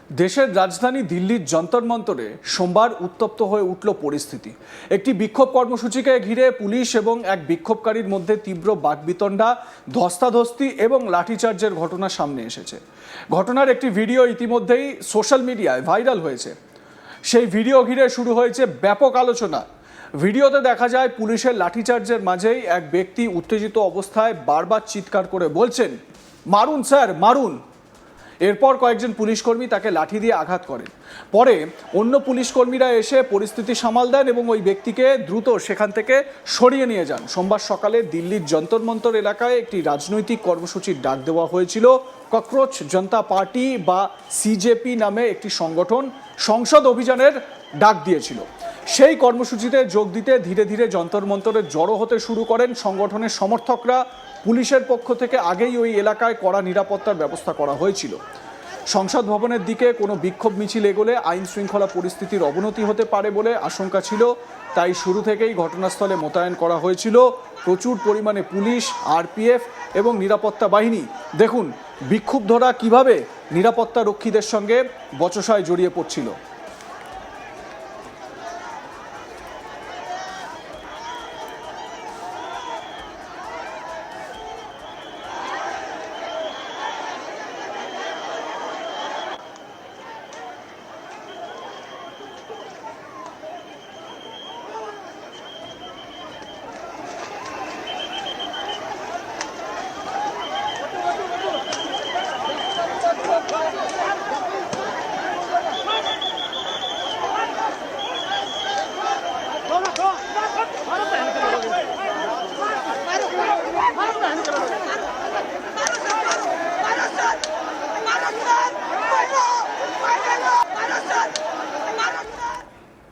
দেশের রাজধানী দিল্লির যন্তর মন্তরে সোমবার উত্তপ্ত হয়ে উঠল পরিস্থিতি। একটি বিক্ষোভ কর্মসূচিকে ঘিরে পুলিশ এবং এক বিক্ষোভকারীর মধ্যে তীব্র বাকবিতণ্ডা, ধস্তাধস্তি এবং লাঠিচার্জের ঘটনা সামনে এসেছে। ঘটনার একটি ভিডিও ইতিমধ্যেই সোশ্যাল মিডিয়ায় ভাইরাল হয়েছে। সেই ভিডিও ঘিরে শুরু হয়েছে ব্যাপক আলোচনা। ভিডিওতে দেখা যায় পুলিশের লাঠিচার্জের মাঝেই এক ব্যক্তি উত্তেজিত অবস্থায় বারবার চিৎকার করে বলছেন, মারুন স্যার মারুন। এরপর কয়েকজন পুলিশকর্মী তাকে লাঠি দিয়ে আঘাত করেন। পরে অন্য পুলিশকর্মীরা এসে পরিস্থিতি সামাল দেন এবং ওই ব্যক্তিকে দ্রুত সেখান থেকে সরিয়ে নিয়ে যান। সোমবার সকালে দিল্লির যন্তর মন্তর এলাকায় একটি রাজনৈতিক কর্মসূচির ডাক দেওয়া হয়েছিল। ককরোচ জনতা পার্টি বা সিজেপি নামে একটি সংগঠন সংসদ অভিযানের ডাক দিয়েছিল। সেই কর্মসূচিতে যোগ দিতে ধীরে ধীরে যন্তর মন্তরে জড়ো হতে শুরু করেন সংগঠনের সমর্থকরা। পুলিশের পক্ষ থেকে আগেই ওই এলাকায় কড়া নিরাপত্তার ব্যবস্থা করা হয়েছিল। সংসদ ভবনের দিকে কোনো বিক্ষোভ মিছিল এগোলে আইন শৃঙ্খলা পরিস্থিতির অবনতি হতে পারে বলে আশঙ্কা ছিল। তাই শুরু থেকেই ঘটনাস্থলে মোতায়েন করা হয়েছিল প্রচুর পরিমাণে পুলিশ, আরপিএফ এবং নিরাপত্তা বাহিনী। দেখুন বিক্ষুব্ধরা কিভাবে নিরাপত্তা রক্ষীদের সঙ্গে বচসায় জড়িয়ে পড়ছিল।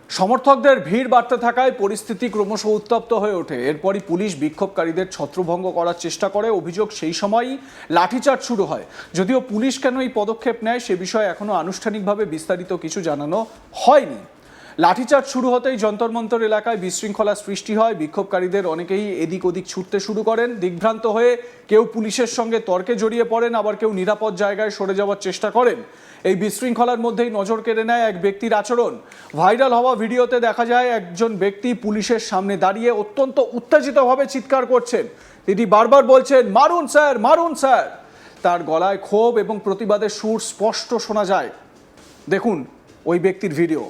সমর্থকদের ভিড় বাড়তে থাকায় পরিস্থিতি ক্রমশ উত্তপ্ত হয়ে ওঠে। এরপরই পুলিশ বিক্ষোভকারীদের ছত্রভঙ্গ করার চেষ্টা করে। অভিযোগ সেই সময়ই লাঠিচার্জ শুরু হয়। যদিও পুলিশ কেন এই পদক্ষেপ নেয় সে বিষয়ে এখনো আনুষ্ঠানিকভাবে বিস্তারিত কিছু জানানো হয়নি। লাঠিচার্জ শুরু হতেই যন্তর মন্তর এলাকায় বিশৃঙ্খলা সৃষ্টি হয়। বিক্ষোভকারীদের অনেকেই এদিক ওদিক ছুটতে শুরু করেন। দিগ্ভ্রান্ত হয়ে কেউ পুলিশের সঙ্গে তর্কে জড়িয়ে পড়েন, আবার কেউ নিরাপদ জায়গায় সরে যাওয়ার চেষ্টা করেন। এই বিশৃঙ্খলার মধ্যেই নজর কেড়ে নেয় এক ব্যক্তির আচরণ। ভাইরাল হওয়া ভিডিওতে দেখা যায় একজন ব্যক্তি পুলিশের সামনে দাঁড়িয়ে অত্যন্ত উত্তেজিতভাবে চিৎকার করছেন। তিনি বারবার বলছেন, মারুন স্যার মারুন স্যার। তার গলায় ক্ষোভ এবং প্রতিবাদের সুর স্পষ্ট শোনা যায়। দেখুন ওই ব্যক্তির ভিডিও।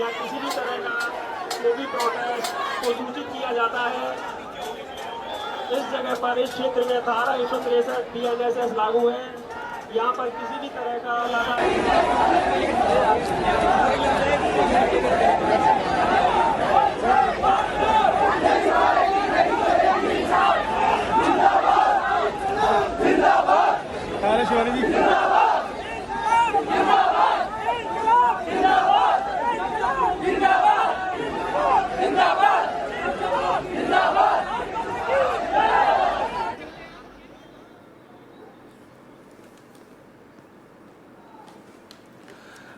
या किसी भी तरह का कोई भी प्रोटेस्ट को सूचित किया जाता है। इस जगह पर इस क्षेत्र में धारा 163 BNSS लागू है। यहाँ पर किसी भी तरह का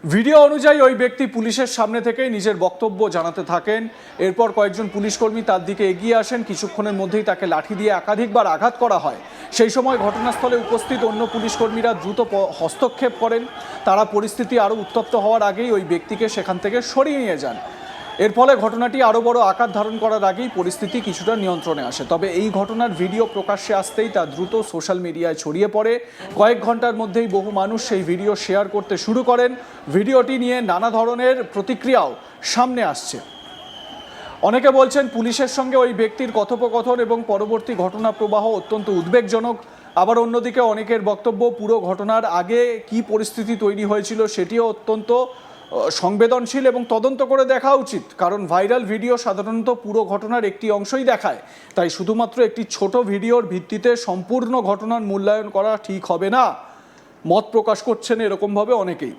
ভিডিও অনুযায়ী ওই ব্যক্তি পুলিশের সামনে থেকে নিজের বক্তব্য জানাতে থাকেন। এরপর কয়েকজন পুলিশকর্মী তার দিকে এগিয়ে আসেন। কিছুক্ষণের মধ্যেই তাকে লাঠি দিয়ে একাধিকবার আঘাত করা হয়। সেই সময় ঘটনাস্থলে উপস্থিত অন্য পুলিশকর্মীরা দ্রুত হস্তক্ষেপ করেন। তারা পরিস্থিতি আরও উত্তপ্ত হওয়ার আগেই ওই ব্যক্তিকে সেখান থেকে সরিয়ে নিয়ে যান। এর ফলে ঘটনাটি আরও বড় আকার ধারণ করার আগেই পরিস্থিতি কিছুটা নিয়ন্ত্রণে আসে। তবে এই ঘটনার ভিডিও প্রকাশ্যে আসতেই তা দ্রুত সোশ্যাল মিডিয়ায় ছড়িয়ে পড়ে। কয়েক ঘন্টার মধ্যেই বহু মানুষ সেই ভিডিও শেয়ার করতে শুরু করেন। ভিডিওটি নিয়ে নানা ধরনের প্রতিক্রিয়াও সামনে আসছে। অনেকে বলছেন পুলিশের সঙ্গে ওই ব্যক্তির কথোপকথন এবং পরবর্তী ঘটনা প্রবাহ অত্যন্ত উদ্বেগজনক। আবার অন্যদিকে অনেকের বক্তব্য পুরো ঘটনার আগে কি পরিস্থিতি তৈরি হয়েছিল সেটিও অত্যন্ত সংবেদনশীল এবং তদন্ত করে দেখা উচিত, কারণ ভাইরাল ভিডিও সাধারণত পুরো ঘটনার একটি অংশই দেখায়। তাই শুধুমাত্র একটি ছোট ভিডিওর ভিত্তিতে সম্পূর্ণ ঘটনার মূল্যায়ন করা ঠিক হবে না, মত প্রকাশ করছেন এরকমভাবে অনেকেই।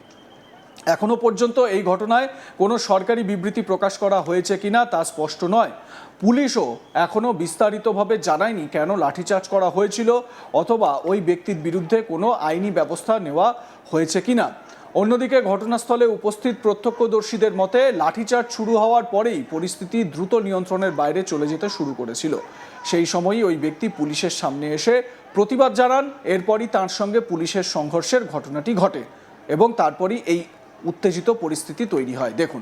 এখনো পর্যন্ত এই ঘটনায় কোনো সরকারি বিবৃতি প্রকাশ করা হয়েছে কিনা তা স্পষ্ট নয়। পুলিশও এখনো বিস্তারিতভাবে জানায়নি কেন লাঠিচার্জ করা হয়েছিল অথবা ওই ব্যক্তির বিরুদ্ধে কোনো আইনি ব্যবস্থা নেওয়া হয়েছে কিনা। অন্যদিকে ঘটনাস্থলে উপস্থিত প্রত্যক্ষদর্শীদের মতে লাঠিচার্জ শুরু হওয়ার পরেই পরিস্থিতি দ্রুত নিয়ন্ত্রণের বাইরে চলে যেতে শুরু করেছিল। সেই সময়ই ওই ব্যক্তি পুলিশের সামনে এসে প্রতিবাদ জানান। এরপরই তার সঙ্গে পুলিশের সংঘর্ষের ঘটনাটি ঘটে এবং তারপরই এই উত্তেজিত পরিস্থিতি তৈরি হয়। দেখুন।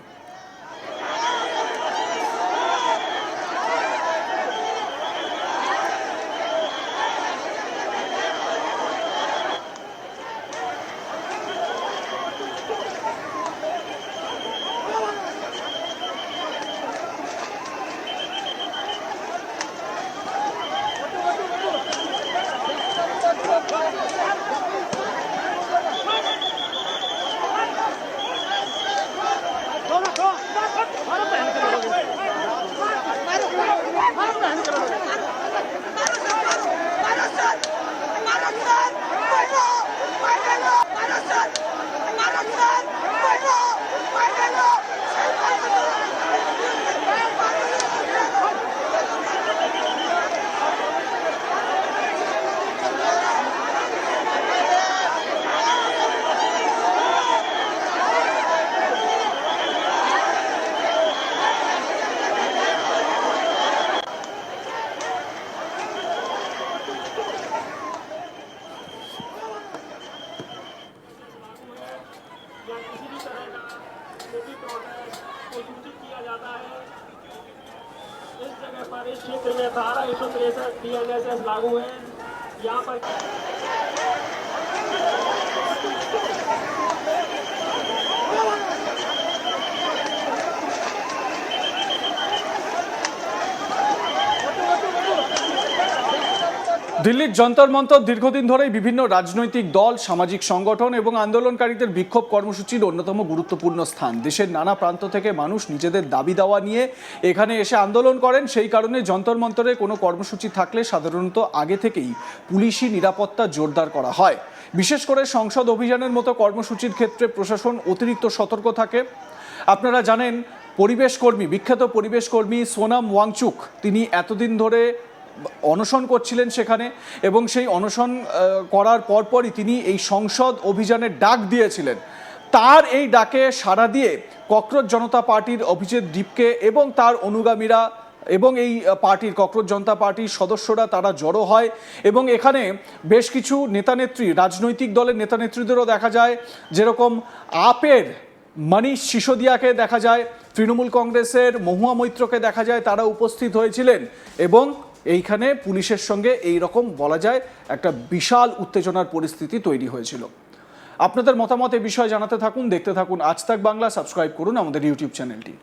या किसी भी तरह का जो भी प्रोटेस्ट को सूचित किया जाता है, इस जगह पर इस क्षेत्र में धारा 163 BNSS लागू है। यहाँ पर দিল্লির যন্তর মন্তর দীর্ঘদিন ধরেই বিভিন্ন রাজনৈতিক দল, সামাজিক সংগঠন এবং আন্দোলনকারীদের বিক্ষোভ কর্মসূচির অন্যতম গুরুত্বপূর্ণ স্থান। দেশের নানা প্রান্ত থেকে মানুষ নিজেদের দাবি দাওয়া নিয়ে এখানে এসে আন্দোলন করেন। সেই কারণে যন্তর মন্তরে কোনো কর্মসূচি থাকলে সাধারণত আগে থেকেই পুলিশি নিরাপত্তা জোরদার করা হয়। বিশেষ করে সংসদ অভিযানের মতো কর্মসূচির ক্ষেত্রে প্রশাসন অতিরিক্ত সতর্ক থাকে। আপনারা জানেন, বিখ্যাত পরিবেশ কর্মী সোনাম ওয়াংচুক তিনি এতদিন ধরে অনশন করছিলেন সেখানে, এবং সেই অনশন করার পরপরই তিনি এই সংসদ অভিযানের ডাক দিয়েছিলেন। তার এই ডাকে সাড়া দিয়ে ককরোচ জনতা পার্টির অভিজিৎ দীপকে এবং তার অনুগামীরা এবং এই পার্টির ককরোচ জনতা পার্টির সদস্যরা তারা জড়ো হয় এবং এখানে বেশ কিছু নেতানেত্রী, রাজনৈতিক দলের নেতানেত্রীদেরও দেখা যায়, যেরকম আপের মনীষ সিসোদিয়াকে দেখা যায়, তৃণমূল কংগ্রেসের মহুয়া মৈত্রকে দেখা যায়, তারা উপস্থিত হয়েছিলেন এবং এইখানে পুলিশের সঙ্গে এই রকম বলা যায় একটা বিশাল উত্তেজনার পরিস্থিতি তৈরি হয়েছিল। আপনাদের মতামত এই বিষয়ে জানাতে থাকুন, দেখতে থাকুন আজ তাক বাংলা, সাবস্ক্রাইব করুন আমাদের ইউটিউব চ্যানেলটি।